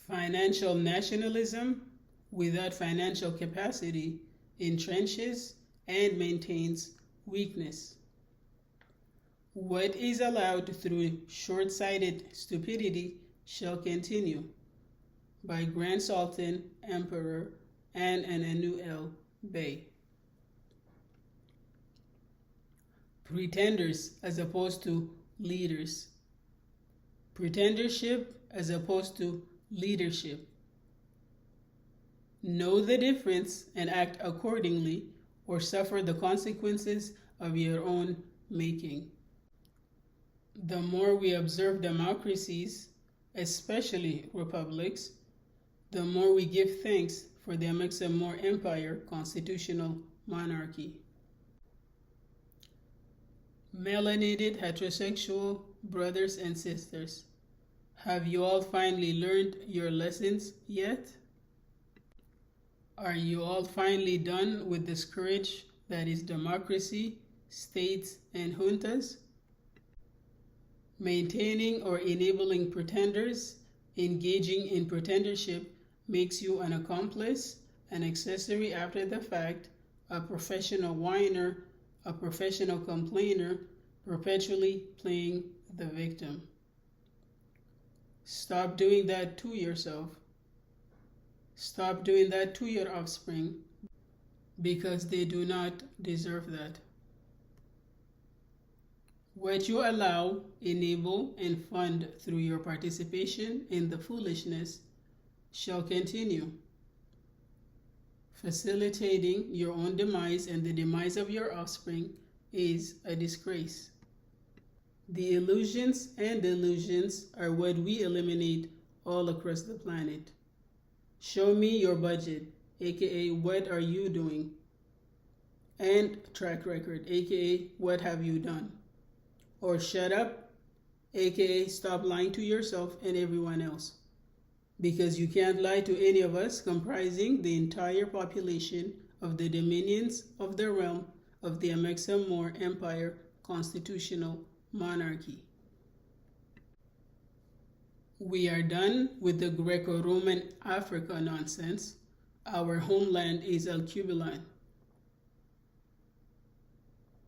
Financial nationalism without financial capacity entrenches and maintains weakness. What is allowed through short-sighted stupidity shall continue. By Grand Sultan Emperor Ananuel Bey. Pretenders as opposed to leaders. Pretendership as opposed to leadership. Know the difference and act accordingly, or suffer the consequences of your own making. The more we observe democracies, especially republics, the more we give thanks for the More Empire constitutional monarchy. Melanated heterosexual brothers and sisters, have you all finally learned your lessons yet? Are you all finally done with the scourge that is democracy, states, and juntas? Maintaining or enabling pretenders, engaging in pretendership makes you an accomplice, an accessory after the fact, a professional whiner, a professional complainer, perpetually playing the victim. Stop doing that to yourself. Stop doing that to your offspring, because they do not deserve that. What you allow, enable, and fund through your participation in the foolishness shall continue. Facilitating your own demise and the demise of your offspring is a disgrace. The illusions and delusions are what we eliminate all across the planet. Show me your budget, aka what are you doing? And track record, aka what have you done? Or shut up, aka stop lying to yourself and everyone else. Because you can't lie to any of us comprising the entire population of the dominions of the realm of the More Empire constitutional monarchy. We are done with the Greco-Roman Africa nonsense. Our homeland is Alkebulan.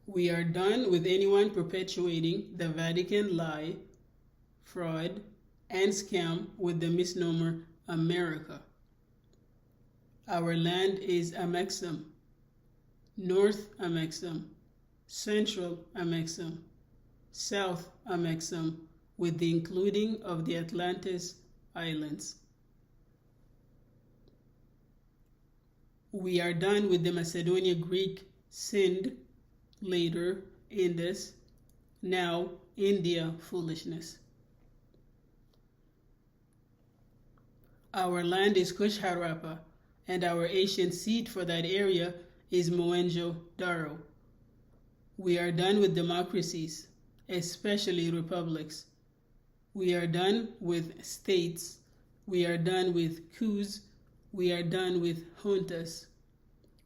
We are done with anyone perpetuating the Vatican lie, fraud, and scam with the misnomer America. Our land is Amexem, North Amexem, Central Amexem, South Amexem, with the including of the Atlantis Islands. We are done with the Macedonia-Greek Sind, later Indus, now India foolishness. Our land is Kush Harappa, and our ancient seat for that area is Mohenjo-Daro. We are done with democracies, especially republics. We are done with states. We are done with coups. We are done with juntas.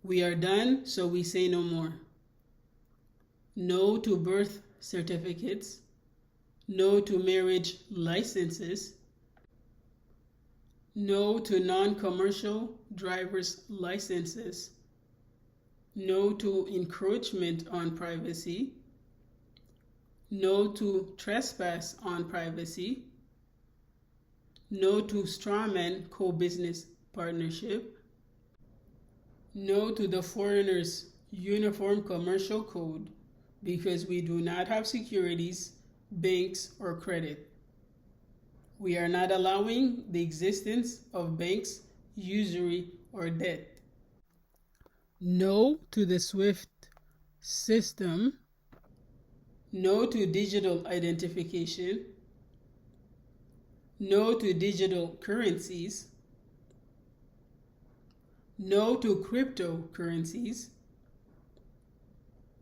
We are done, so we say no more. No to birth certificates. No to marriage licenses. No to non-commercial driver's licenses. No to encroachment on privacy. No to trespass on privacy. No to strawman co-business partnership. No to the foreigner's uniform commercial code, because we do not have securities, banks, or credit. We are not allowing the existence of banks, usury, or debt. No to the SWIFT system. No to digital identification. No to digital currencies. No to cryptocurrencies.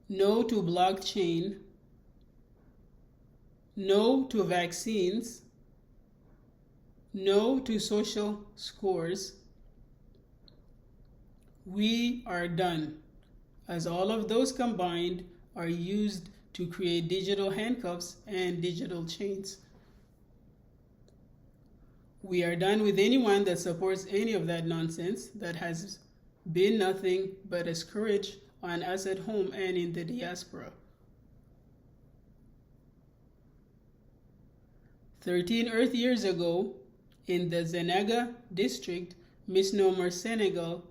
No to blockchain. No to vaccines. No to social scores. We are done, as all of those combined are used to create digital handcuffs and digital chains. We are done with anyone that supports any of that nonsense that has been nothing but a scourge on us at home and in the diaspora. 13 Earth years ago, in the Zenaga district, misnomer Senegal,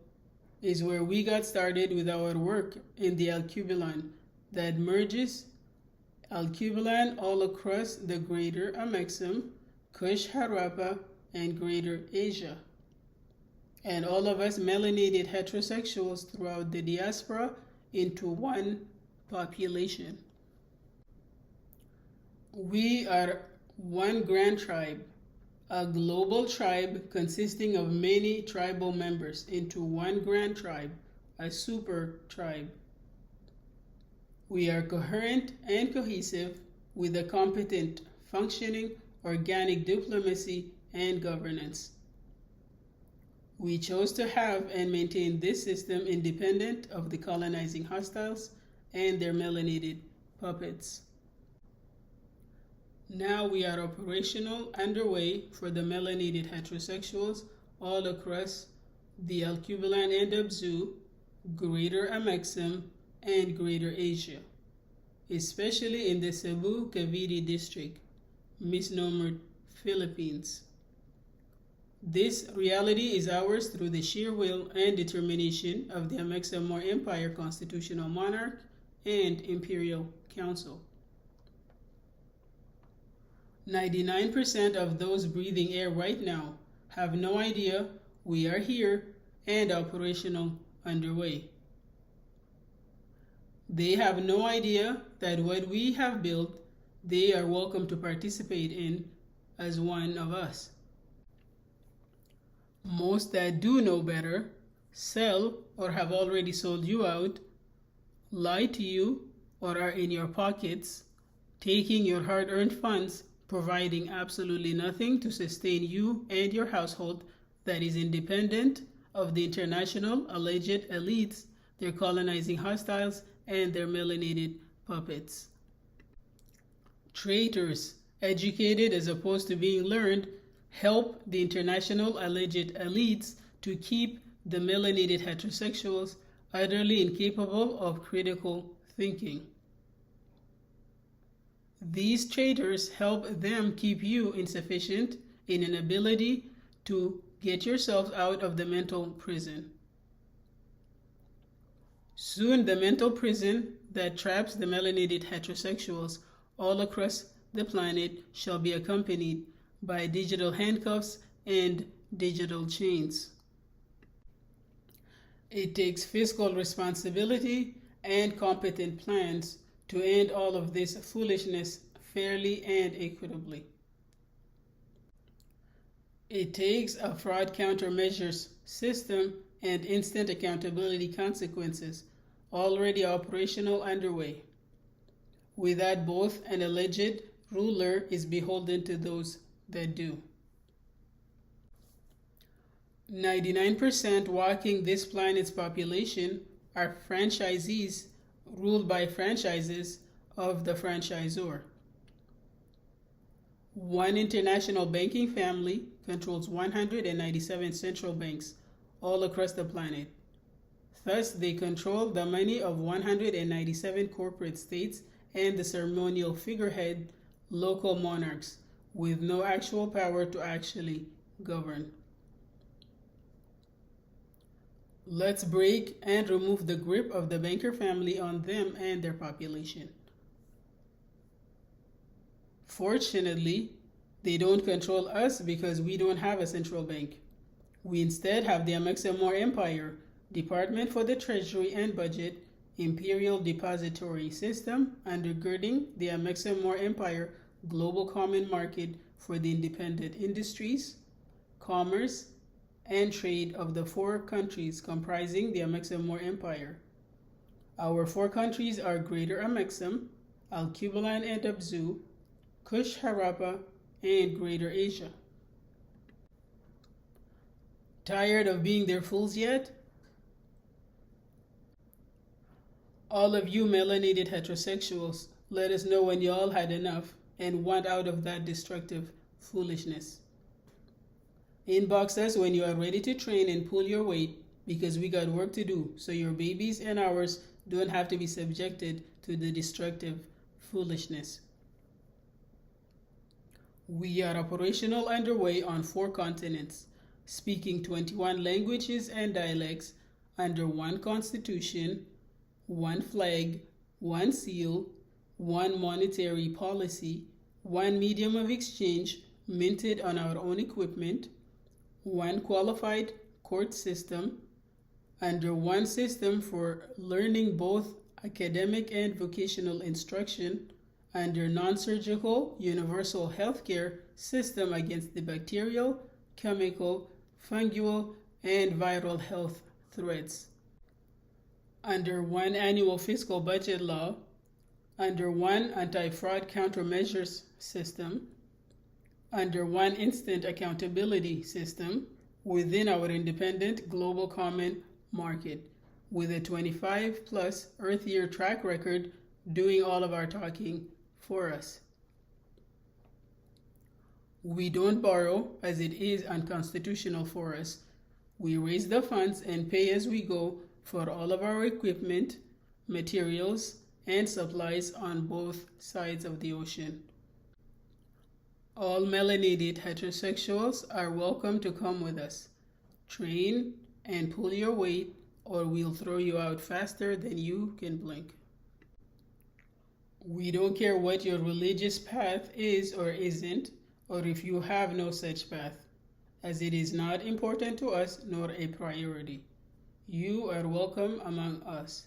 is where we got started with our work in the Alkebulan that merges Alkebulan all across the Greater Amexem, Kush Harappa, and Greater Asia. And all of us melanated heterosexuals throughout the diaspora into one population. We are one grand tribe, a global tribe consisting of many tribal members into one grand tribe, a super tribe. We are coherent and cohesive with a competent, functioning, organic diplomacy and governance. We chose to have and maintain this system independent of the colonizing hostiles and their melanated puppets. Now we are operational underway for the melanated heterosexuals all across the Alkebulan and Abzu, Greater Amexem, and Greater Asia, especially in the Cebu Cavite district, misnomered Philippines. This reality is ours through the sheer will and determination of the Amexem-Mor Empire Constitutional Monarch and Imperial Council. 99% of those breathing air right now have no idea we are here and operational underway. They have no idea that what we have built, they are welcome to participate in as one of us. Most that do know better sell or have already sold you out, lie to you, or are in your pockets, taking your hard-earned funds, providing absolutely nothing to sustain you and your household that is independent of the international alleged elites, their colonizing hostiles, and their melanated puppets. Traitors, educated as opposed to being learned, help the international alleged elites to keep the melanated heterosexuals utterly incapable of critical thinking. These traitors help them keep you insufficient in an ability to get yourselves out of the mental prison. Soon the mental prison that traps the melanated heterosexuals all across the planet shall be accompanied by digital handcuffs and digital chains. It takes fiscal responsibility and competent plans to end all of this foolishness fairly and equitably. It takes a fraud countermeasures system and instant accountability consequences already operational underway. With that, both an alleged ruler is beholden to those that do. 99% walking this planet's population are franchisees ruled by franchises of the franchisor. One international banking family controls 197 central banks all across the planet. Thus, they control the money of 197 corporate states and the ceremonial figurehead local monarchs with no actual power to actually govern. Let's break and remove the grip of the banker family on them and their population. Fortunately, they don't control us because we don't have a central bank. We instead have the Amexem-Mor Empire, Department for the Treasury and Budget, Imperial Depository System undergirding the Amexem-Mor Empire Global Common Market for the independent industries, commerce, and trade of the 4 countries comprising the Amexem-Mor Empire. Our 4 countries are Greater Amexem, Alkebulan and Abzu, Kush Harappa, and Greater Asia. Tired of being their fools yet? All of you melanated heterosexuals, let us know when y'all had enough and want out of that destructive foolishness. Inbox us when you are ready to train and pull your weight, because we got work to do so your babies and ours don't have to be subjected to the destructive foolishness. We are operational underway on 4 continents, speaking 21 languages and dialects under 1 constitution, 1 flag, 1 seal, 1 monetary policy, 1 medium of exchange minted on our own equipment, 1 qualified court system, under 1 system for learning both academic and vocational instruction, under non-surgical universal healthcare system against the bacterial, chemical, fungal, and viral health threats, under 1 annual fiscal budget law, under 1 anti-fraud countermeasures system, under 1 instant accountability system within our independent global common market, with a 25-plus Earth year track record doing all of our talking for us. We don't borrow, as it is unconstitutional for us. We raise the funds and pay as we go for all of our equipment, materials, and supplies on both sides of the ocean. All melanated heterosexuals are welcome to come with us. Train and pull your weight, or we'll throw you out faster than you can blink. We don't care what your religious path is or isn't, or if you have no such path, as it is not important to us nor a priority. You are welcome among us.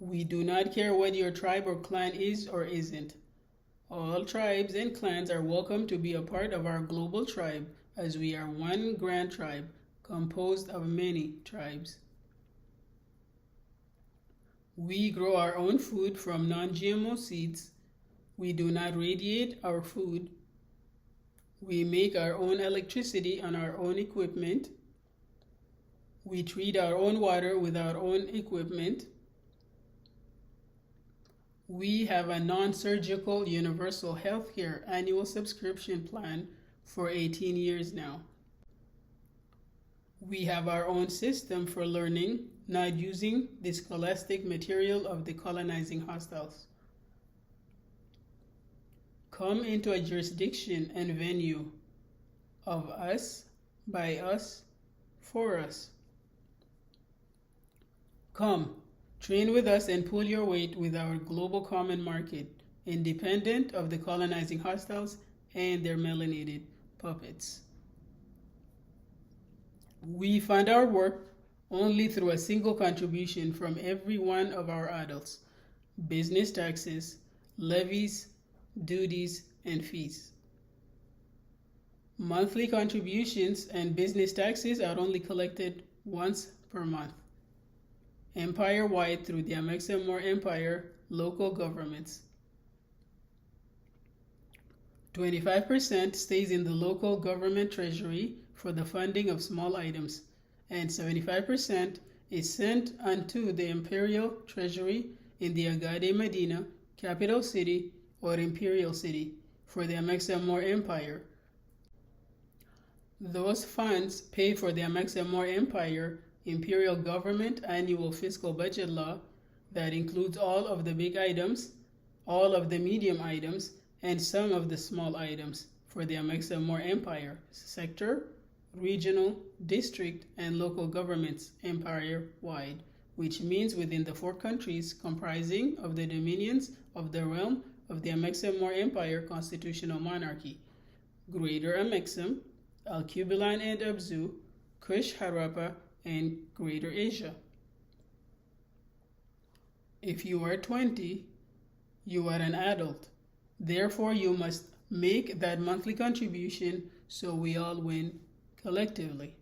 We do not care what your tribe or clan is or isn't. All tribes and clans are welcome to be a part of our global tribe, as we are one grand tribe composed of many tribes. We grow our own food from non-GMO seeds. We do not radiate our food. We make our own electricity on our own equipment. We treat our own water with our own equipment. We have a non-surgical universal healthcare annual subscription plan for 18 years now. We have our own system for learning, not using the scholastic material of the colonizing hostiles. Come into a jurisdiction and venue of us, by us, for us. Come, train with us and pull your weight with our global common market, independent of the colonizing hostiles and their melanated puppets. We fund our work only through a single contribution from every one of our adults: business taxes, levies, duties, and fees. Monthly contributions and business taxes are only collected once per month, empire-wide through the Amexemore Empire local governments. 25% stays in the local government treasury for the funding of small items, and 75% is sent unto the imperial treasury in the Agade Medina, capital city, or imperial city, for the Amexemore Empire. Those funds pay for the Amexemore Empire imperial government annual fiscal budget law that includes all of the big items, all of the medium items, and some of the small items for the Amexemore Empire sector, regional, district, and local governments empire-wide, which means within the 4 countries comprising of the dominions of the realm of the Amexemore Empire constitutional monarchy: Greater Amexem, Alkebulan and Abzu, Kush Harappa, and Greater Asia. If you are 20, you are an adult. Therefore, you must make that monthly contribution so we all win collectively.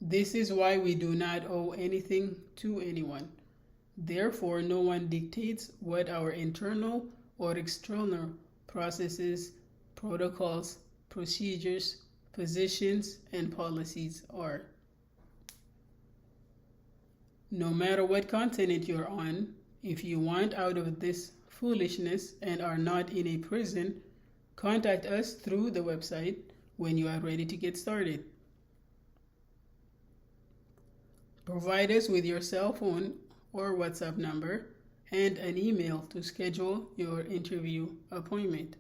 This is why we do not owe anything to anyone. Therefore, no one dictates what our internal or external processes, protocols, procedures, positions, and policies are. No matter what continent you're on, if you want out of this foolishness and are not in a prison, Contact us through the website when you are ready to get started. Provide us with your cell phone or WhatsApp number and an email to schedule your interview appointment.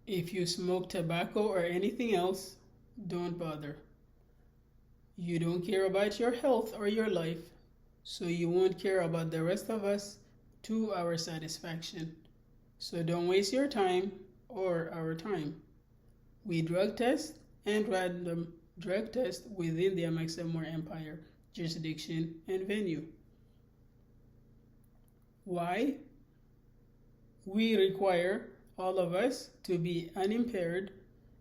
If you smoke tobacco or anything else, don't bother. You don't care about your health or your life, so you won't care about the rest of us to our satisfaction. So don't waste your time or our time. We drug test and random drug test within the MXMR Empire jurisdiction and venue. Why? We require all of us to be unimpaired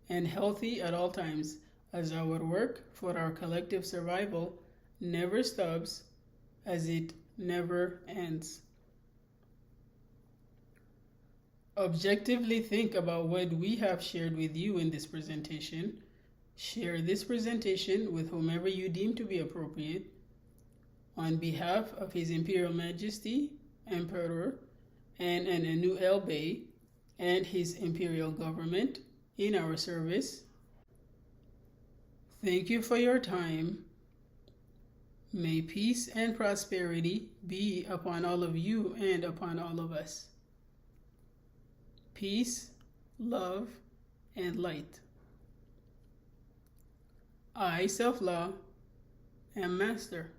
and healthy at all times, as our work for our collective survival never stops, as it never ends. Objectively think about what we have shared with you in this presentation. Share this presentation with whomever you deem to be appropriate. On behalf of His Imperial Majesty, Emperor, and Anu El Bey, and His Imperial Government in our service, thank you for your time. May peace and prosperity be upon all of you and upon all of us. Peace, love, and light. I, Self-Law, am Master.